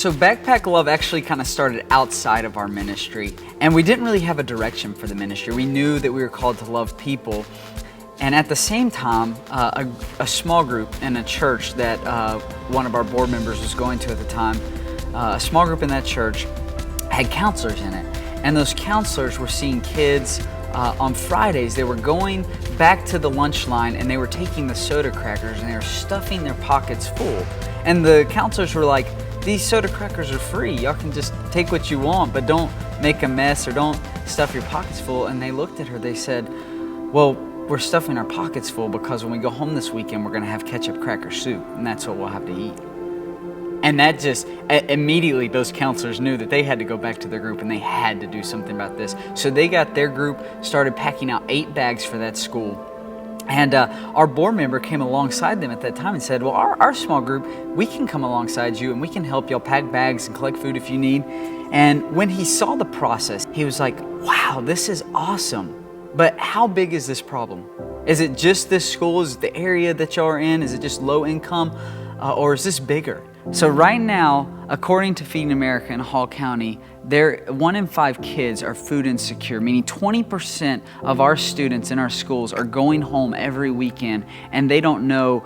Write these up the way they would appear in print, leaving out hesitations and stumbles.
So Backpack Love actually kind of started outside of our ministry, and we didn't really have a direction for the ministry. We knew that we were called to love people, and at the same time, a small group in a church that one of our board members was going to at the time, a small group in that church had counselors in it, and those counselors were seeing kids on Fridays. They were going back to the lunch line and they were taking the soda crackers and they were stuffing their pockets full. And the counselors were like, these soda crackers are free. Y'all can just take what you want, but don't make a mess or don't stuff your pockets full. And they looked at her, they said, well, we're stuffing our pockets full because when we go home this weekend, we're gonna have ketchup cracker soup and that's what we'll have to eat. And that just, immediately those counselors knew that they had to go back to their group and they had to do something about this. So they got their group, started packing out 8 bags for that school. And our board member came alongside them at that time and said, well, our small group, we can come alongside you and we can help y'all pack bags and collect food if you need. And when he saw the process, he was like, wow, this is awesome. But how big is this problem? Is it just this school? Is it the area that y'all are in? Is it just low income? Or is this bigger? So right now, according to Feeding America in Hall County, 1 in 5 kids are food insecure, meaning 20% of our students in our schools are going home every weekend and they don't know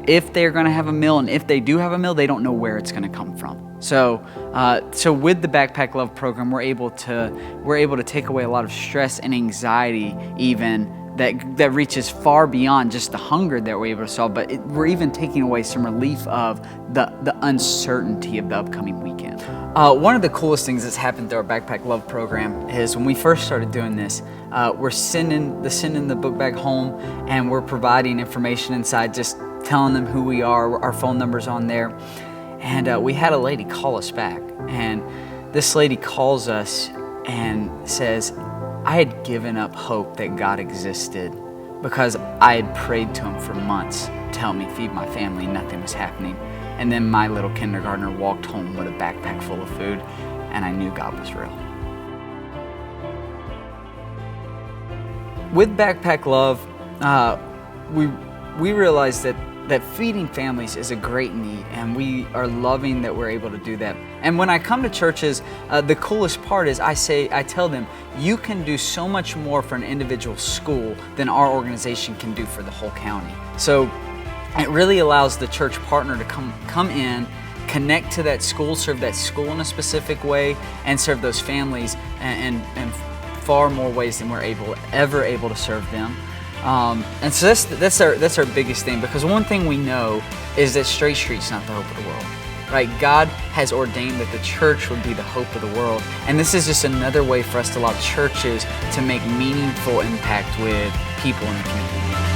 if they're gonna have a meal, and if they do have a meal, they don't know where it's gonna come from. So with the Backpack Love program, we're able to take away a lot of stress and anxiety even that reaches far beyond just the hunger that we're able to solve, but we're even taking away some relief of the uncertainty of the upcoming weekend. One of the coolest things that's happened through our Backpack Love program is when we first started doing this, we're sending the book bag home and we're providing information inside, just telling them who we are, our phone number's on there. And we had a lady call us back, and this lady calls us and says, I had given up hope that God existed because I had prayed to Him for months to help me feed my family, nothing was happening. And then my little kindergartner walked home with a backpack full of food, and I knew God was real. With Backpack Love, we realized that feeding families is a great need, and we are loving that we're able to do that. And when I come to churches, the coolest part is I tell them, you can do so much more for an individual school than our organization can do for the whole county. So it really allows the church partner to come in, connect to that school, serve that school in a specific way, and serve those families in far more ways than we're ever able to serve them. And so that's our biggest thing, because one thing we know is that Straight Street's not the hope of the world, right? God has ordained that the church would be the hope of the world, and this is just another way for us to allow churches to make meaningful impact with people in the community.